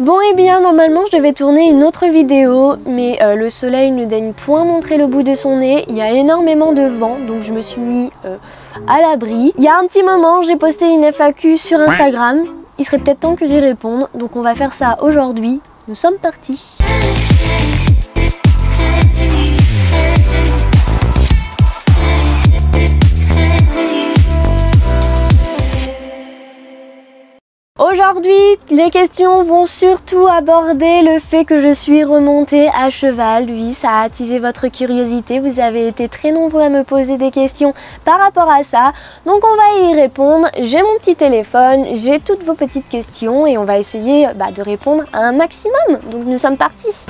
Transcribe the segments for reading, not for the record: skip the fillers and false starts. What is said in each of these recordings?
Bon et bien normalement je devais tourner une autre vidéo mais le soleil ne daigne point montrer le bout de son nez, il y a énormément de vent donc je me suis mis à l'abri. Il y a un petit moment j'ai posté une FAQ sur Instagram, il serait peut-être temps que j'y réponde donc on va faire ça aujourd'hui, nous sommes partis. Aujourd'hui, les questions vont surtout aborder le fait que je suis remontée à cheval. Oui, ça a attisé votre curiosité. Vous avez été très nombreux à me poser des questions par rapport à ça. Donc on va y répondre. J'ai mon petit téléphone, j'ai toutes vos petites questions et on va essayer de répondre à un maximum. Donc nous sommes partis.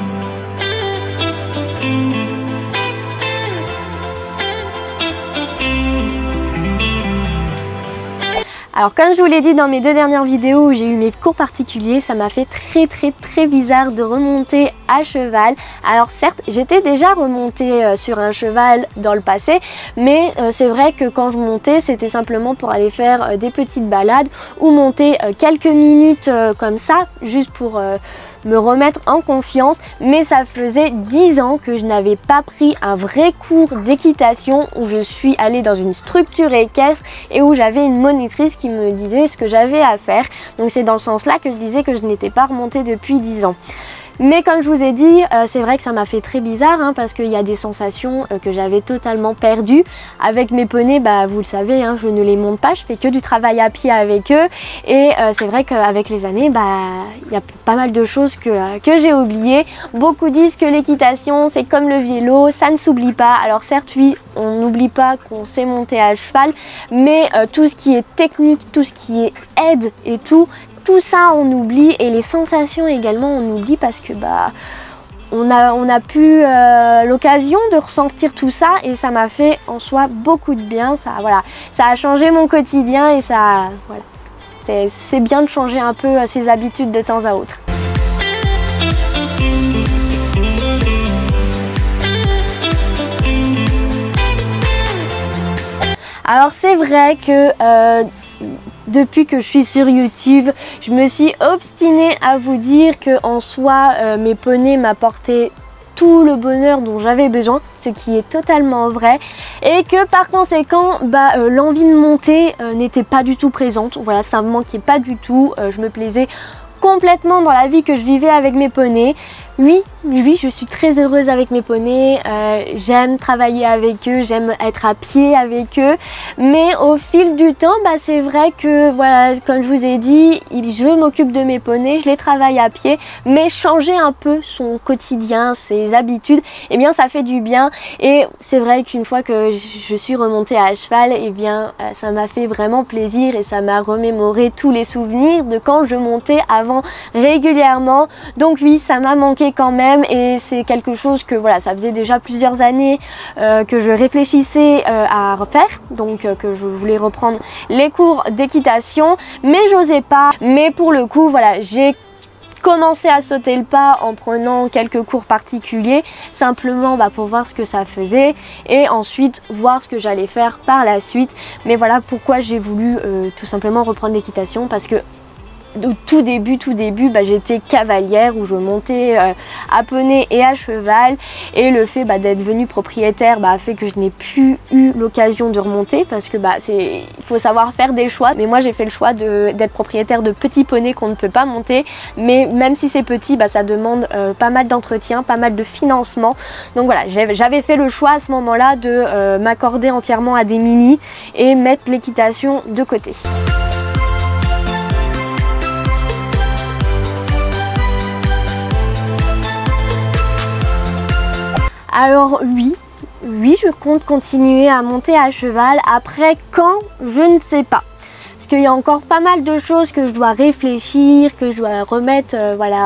Alors comme je vous l'ai dit dans mes deux dernières vidéos où j'ai eu mes cours particuliers, ça m'a fait très bizarre de remonter à cheval. Alors certes, j'étais déjà remontée sur un cheval dans le passé, mais c'est vrai que quand je montais, c'était simplement pour aller faire des petites balades ou monter quelques minutes comme ça, juste pour me remettre en confiance, mais ça faisait 10 ans que je n'avais pas pris un vrai cours d'équitation où je suis allée dans une structure équestre et où j'avais une monitrice qui me disait ce que j'avais à faire. Donc c'est dans ce sens là que je disais que je n'étais pas remontée depuis 10 ans. Mais comme je vous ai dit, c'est vrai que ça m'a fait très bizarre parce qu'il y a des sensations que j'avais totalement perdues. Avec mes poneys, vous le savez, je ne les monte pas, je fais que du travail à pied avec eux. Et c'est vrai qu'avec les années, il y a pas mal de choses que j'ai oubliées. Beaucoup disent que l'équitation, c'est comme le vélo, ça ne s'oublie pas. Alors certes, oui, on n'oublie pas qu'on sait monter à cheval, mais tout ce qui est technique, tout ce qui est aide et tout ça on oublie, et les sensations également on oublie parce que on a plus l'occasion de ressentir tout ça, et ça m'a fait en soi beaucoup de bien. Ça a changé mon quotidien et ça c'est bien de changer un peu ses habitudes de temps à autre. Alors c'est vrai que depuis que je suis sur YouTube, je me suis obstinée à vous dire que en soi, mes poneys m'apportaient tout le bonheur dont j'avais besoin, ce qui est totalement vrai, et que par conséquent, l'envie de monter n'était pas du tout présente. Voilà, ça me manquait pas du tout. Je me plaisais complètement dans la vie que je vivais avec mes poneys. Oui, je suis très heureuse avec mes poneys, j'aime travailler avec eux, j'aime être à pied avec eux, mais au fil du temps, c'est vrai que, voilà, comme je vous ai dit, je m'occupe de mes poneys, je les travaille à pied, mais changer un peu son quotidien, ses habitudes, eh bien ça fait du bien. Et c'est vrai qu'une fois que je suis remontée à cheval, eh bien ça m'a fait vraiment plaisir et ça m'a remémoré tous les souvenirs de quand je montais avant régulièrement. Donc oui, ça m'a manqué quand même, et c'est quelque chose que ça faisait déjà plusieurs années que je réfléchissais à refaire, donc que je voulais reprendre les cours d'équitation, mais j'osais pas. Mais pour le coup, j'ai commencé à sauter le pas en prenant quelques cours particuliers, simplement pour voir ce que ça faisait et ensuite voir ce que j'allais faire par la suite. Mais voilà pourquoi j'ai voulu tout simplement reprendre l'équitation, parce que au tout début, j'étais cavalière où je montais à poney et à cheval, et le fait d'être devenue propriétaire a fait que je n'ai plus eu l'occasion de remonter, parce que il faut savoir faire des choix. Mais moi j'ai fait le choix d'être propriétaire de petits poneys qu'on ne peut pas monter, mais même si c'est petit, ça demande pas mal d'entretien, pas mal de financement. Donc voilà, j'avais fait le choix à ce moment-là de m'accorder entièrement à des mini et mettre l'équitation de côté. Alors oui, je compte continuer à monter à cheval. Après, quand, je ne sais pas. Parce qu'il y a encore pas mal de choses que je dois réfléchir, que je dois remettre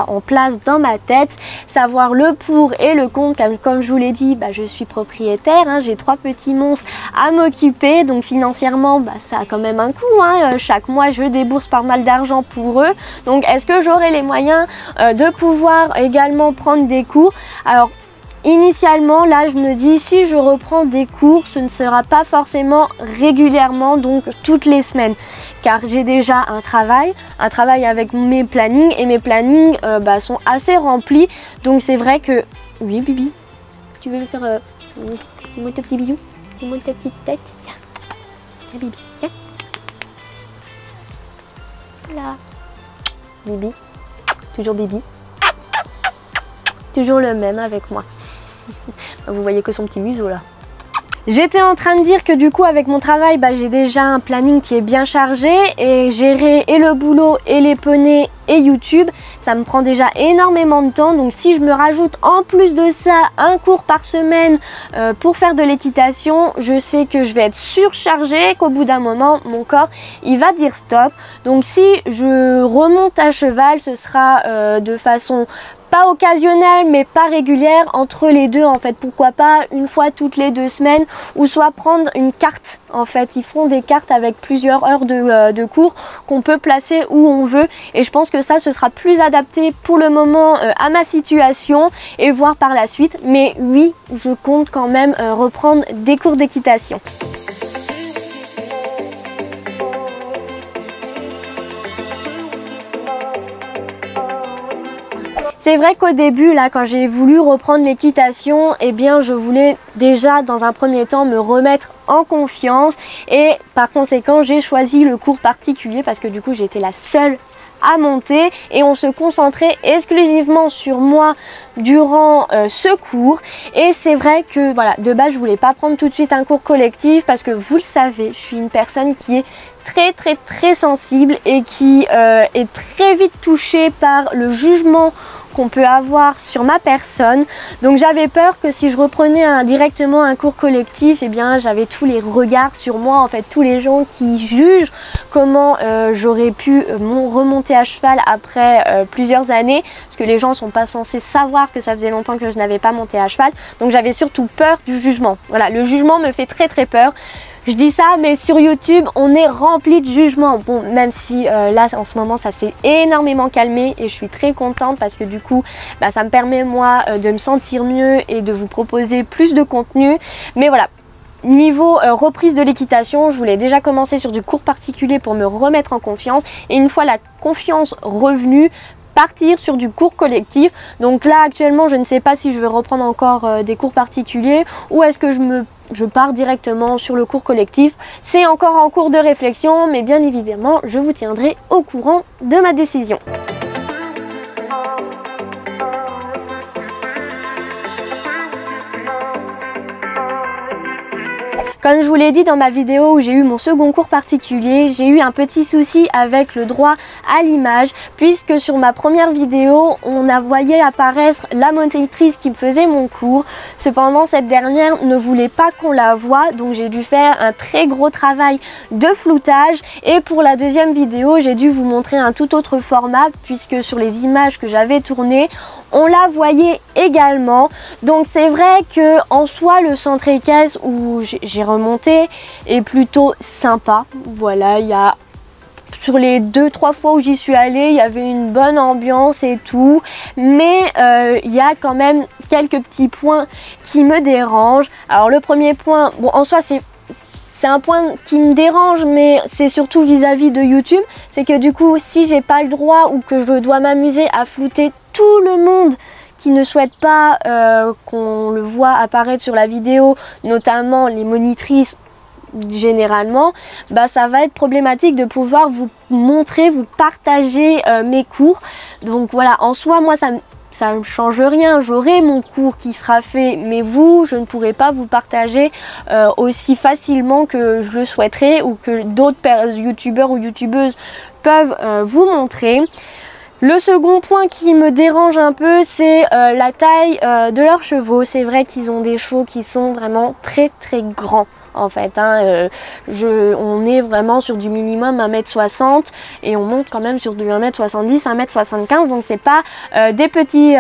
en place dans ma tête. Savoir le pour et le contre. Comme je vous l'ai dit, je suis propriétaire, j'ai 3 petits monstres à m'occuper. Donc financièrement, ça a quand même un coût. Chaque mois, je débourse pas mal d'argent pour eux. Donc est-ce que j'aurai les moyens de pouvoir également prendre des cours? Alors, initialement, là, je me dis, si je reprends des cours, ce ne sera pas forcément régulièrement, donc toutes les semaines. car j'ai déjà un travail avec mes plannings et mes plannings sont assez remplis. Donc c'est vrai que... Oui Bibi, tu veux me faire... Dis-moi ton petit bisou, dis-moi ta petite tête. Viens, viens Bibi, viens. Là. Bibi, toujours Bibi. Toujours le même avec moi. Vous voyez que son petit museau là. J'étais en train de dire que du coup avec mon travail j'ai déjà un planning qui est bien chargé et gérer et le boulot et les poneys et YouTube ça me prend déjà énormément de temps. Donc si je me rajoute en plus de ça un cours par semaine pour faire de l'équitation, je sais que je vais être surchargée, qu'au bout d'un moment mon corps il va dire stop. Donc si je remonte à cheval, ce sera de façon pas occasionnelle mais pas régulière, entre les deux en fait. Pourquoi pas une fois toutes les 2 semaines, ou soit prendre une carte en fait. Ils font des cartes avec plusieurs heures de cours qu'on peut placer où on veut, et je pense que ça ce sera plus adapté pour le moment à ma situation et voir par la suite. Mais oui, je compte quand même reprendre des cours d'équitation. C'est vrai qu'au début, là, quand j'ai voulu reprendre l'équitation, eh bien, je voulais déjà, dans un premier temps, me remettre en confiance. Et par conséquent, j'ai choisi le cours particulier parce que du coup, j'étais la seule à monter et on se concentrait exclusivement sur moi durant ce cours. Et c'est vrai que voilà, de base je voulais pas prendre tout de suite un cours collectif parce que vous le savez, je suis une personne qui est très sensible et qui est très vite touchée par le jugement qu'on peut avoir sur ma personne. Donc j'avais peur que si je reprenais directement un cours collectif, eh bien j'avais tous les regards sur moi, en fait tous les gens qui jugent comment j'aurais pu remonter à cheval après plusieurs années, parce que les gens sont pas censés savoir que ça faisait longtemps que je n'avais pas monté à cheval. Donc j'avais surtout peur du jugement. Voilà, le jugement me fait très peur. Je dis ça, mais sur YouTube, on est rempli de jugements. Bon, même si là, en ce moment, ça s'est énormément calmé et je suis très contente parce que du coup, ça me permet, moi, de me sentir mieux et de vous proposer plus de contenu. Mais voilà, niveau reprise de l'équitation, je voulais déjà commencer sur du cours particulier pour me remettre en confiance. Et une fois la confiance revenue, partir sur du cours collectif. Donc là, actuellement, je ne sais pas si je vais reprendre encore des cours particuliers ou est-ce que je pars directement sur le cours collectif. C'est encore en cours de réflexion, mais bien évidemment, je vous tiendrai au courant de ma décision. Comme je vous l'ai dit dans ma vidéo où j'ai eu mon second cours particulier, j'ai eu un petit souci avec le droit à l'image, puisque sur ma première vidéo, on a voyé apparaître la monitrice qui me faisait mon cours. Cependant, cette dernière ne voulait pas qu'on la voie, donc j'ai dû faire un très gros travail de floutage. Et pour la deuxième vidéo, j'ai dû vous montrer un tout autre format, puisque sur les images que j'avais tournées, on la voyait également. Donc c'est vrai que en soi, le centre équestre où j'ai remonté est plutôt sympa. Voilà, il y a sur les 2-3 fois où j'y suis allée, il y avait une bonne ambiance et tout, mais il y a quand même quelques petits points qui me dérangent. Alors le premier point, bon en soi c'est un point qui me dérange, mais c'est surtout vis-à-vis de YouTube, c'est que du coup si j'ai pas le droit ou que je dois m'amuser à flouter tout le monde qui ne souhaite pas qu'on le voit apparaître sur la vidéo, notamment les monitrices généralement, ça va être problématique de pouvoir vous montrer, vous partager mes cours. Donc voilà, en soi moi ça ne change rien, j'aurai mon cours qui sera fait, mais vous, je ne pourrai pas vous partager aussi facilement que je le souhaiterais ou que d'autres youtubeurs ou youtubeuses peuvent vous montrer. Le second point qui me dérange un peu, c'est la taille de leurs chevaux. C'est vrai qu'ils ont des chevaux qui sont vraiment très grands. En fait, on est vraiment sur du minimum 1m60 et on monte quand même sur du 1m70, 1m75, donc c'est pas des petits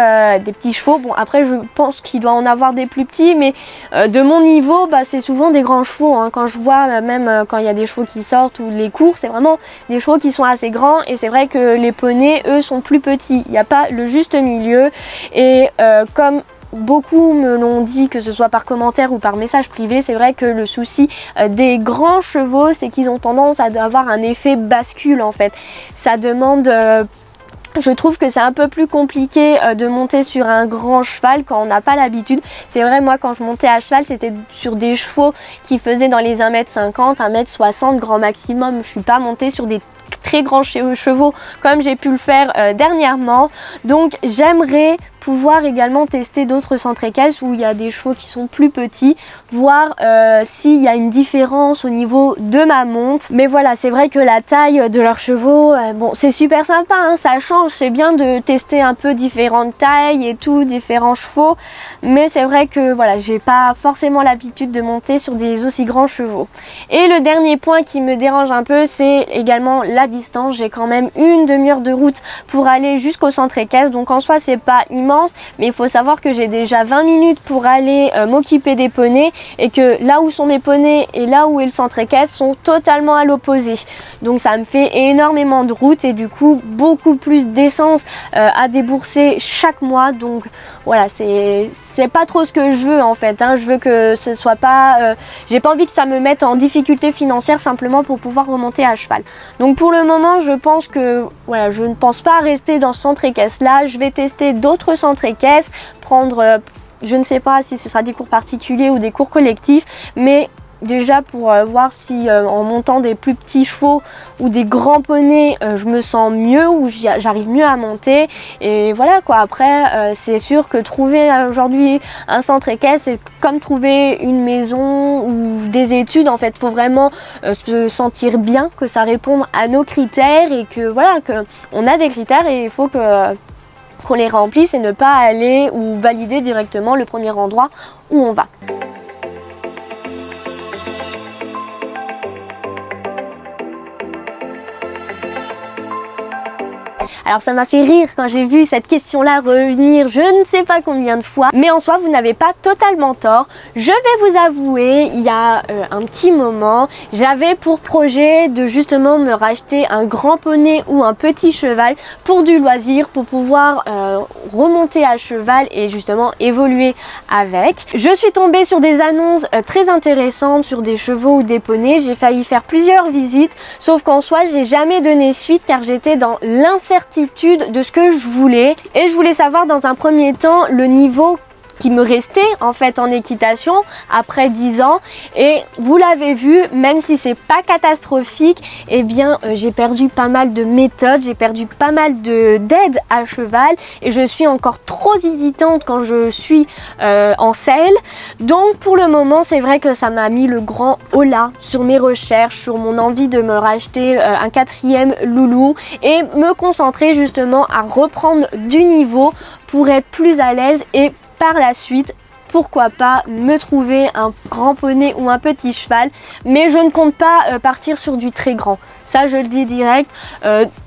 chevaux. Bon après je pense qu'il doit en avoir des plus petits, mais de mon niveau c'est souvent des grands chevaux, hein. Quand je vois même quand il y a des chevaux qui sortent ou les cours, c'est vraiment des chevaux qui sont assez grands, et c'est vrai que les poneys eux sont plus petits, il n'y a pas le juste milieu. Et comme beaucoup me l'ont dit, que ce soit par commentaire ou par message privé. C'est vrai que le souci des grands chevaux, c'est qu'ils ont tendance à avoir un effet bascule en fait. Ça demande... je trouve que c'est un peu plus compliqué de monter sur un grand cheval quand on n'a pas l'habitude. C'est vrai, moi quand je montais à cheval, c'était sur des chevaux qui faisaient dans les 1m50, 1m60 grand maximum. Je suis pas montée sur des très grands chevaux comme j'ai pu le faire dernièrement. Donc j'aimerais pouvoir également tester d'autres centres équestres où il y a des chevaux qui sont plus petits, voir s'il y a une différence au niveau de ma monte. Mais voilà, c'est vrai que la taille de leurs chevaux, bon, c'est super sympa, hein, ça change, c'est bien de tester un peu différentes tailles et tout, différents chevaux, mais c'est vrai que voilà, j'ai pas forcément l'habitude de monter sur des aussi grands chevaux. Et le dernier point qui me dérange un peu, c'est également la distance. J'ai quand même une demi-heure de route pour aller jusqu'au centre équestre, donc en soi c'est pas immense, mais il faut savoir que j'ai déjà 20 minutes pour aller m'occuper des poneys et que là où sont mes poneys et là où est le centre équestre sont totalement à l'opposé. Donc ça me fait énormément de route et du coup beaucoup plus d'essence à débourser chaque mois. Donc voilà, c'est pas trop ce que je veux en fait, hein. Je veux que ce soit pas... j'ai pas envie que ça me mette en difficulté financière simplement pour pouvoir remonter à cheval. Donc pour le moment, je pense que voilà, je ne pense pas rester dans ce centre équestre là. Je vais tester d'autres centres équestres, prendre... je ne sais pas si ce sera des cours particuliers ou des cours collectifs, mais déjà pour voir si en montant des plus petits chevaux ou des grands poneys je me sens mieux ou j'arrive mieux à monter. Et voilà quoi, après c'est sûr que trouver aujourd'hui un centre équestre c'est comme trouver une maison ou des études en fait. Il faut vraiment se sentir bien, que ça réponde à nos critères et que voilà, que on a des critères et il faut qu'on les remplisse et ne pas aller ou valider directement le premier endroit où on va. Alors ça m'a fait rire quand j'ai vu cette question-là revenir je ne sais pas combien de fois, mais en soi vous n'avez pas totalement tort. Je vais vous avouer, il y a un petit moment, j'avais pour projet de justement me racheter un grand poney ou un petit cheval pour du loisir, pour pouvoir remonter à cheval et justement évoluer avec. Je suis tombée sur des annonces très intéressantes sur des chevaux ou des poneys, j'ai failli faire plusieurs visites, sauf qu'en soi j'ai jamais donné suite car j'étais dans l'incertitude de ce que je voulais et je voulais savoir dans un premier temps le niveau qui me restait en fait en équitation après 10 ans. Et vous l'avez vu, même si c'est pas catastrophique, et bien j'ai perdu pas mal de méthodes, j'ai perdu pas mal d'aide à cheval et je suis encore trop hésitante quand je suis en selle. Donc pour le moment c'est vrai que ça m'a mis le grand holà sur mes recherches, sur mon envie de me racheter un 4e loulou et me concentrer justement à reprendre du niveau pour être plus à l'aise et par la suite, pourquoi pas me trouver un grand poney ou un petit cheval, mais je ne compte pas partir sur du très grand. Ça je le dis direct.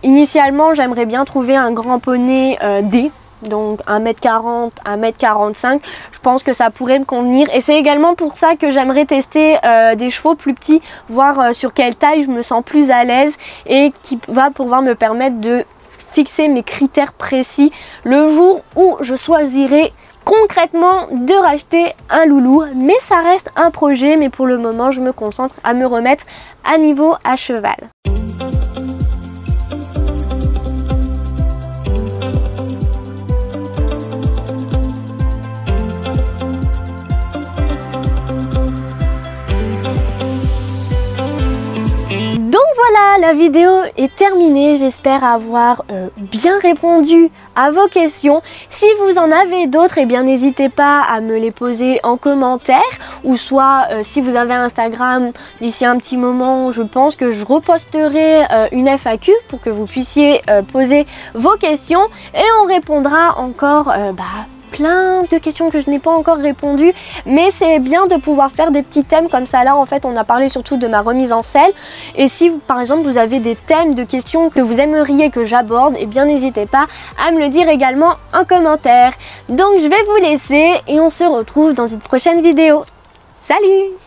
Initialement j'aimerais bien trouver un grand poney D, donc 1m40, 1m45. Je pense que ça pourrait me convenir et c'est également pour ça que j'aimerais tester des chevaux plus petits, voir sur quelle taille je me sens plus à l'aise et qui va pouvoir me permettre de fixer mes critères précis le jour où je choisirai concrètement de racheter un loulou. Mais ça reste un projet, mais pour le moment je me concentre à me remettre à niveau à cheval. Voilà, la vidéo est terminée, j'espère avoir bien répondu à vos questions. Si vous en avez d'autres, eh bien n'hésitez pas à me les poser en commentaire ou soit si vous avez Instagram d'ici un petit moment, je pense que je reposterai une FAQ pour que vous puissiez poser vos questions et on répondra encore plein de questions que je n'ai pas encore répondu, mais c'est bien de pouvoir faire des petits thèmes comme ça. Là en fait on a parlé surtout de ma remise en selle et si par exemple vous avez des thèmes de questions que vous aimeriez que j'aborde, et bien n'hésitez pas à me le dire également en commentaire. Donc je vais vous laisser et on se retrouve dans une prochaine vidéo. Salut!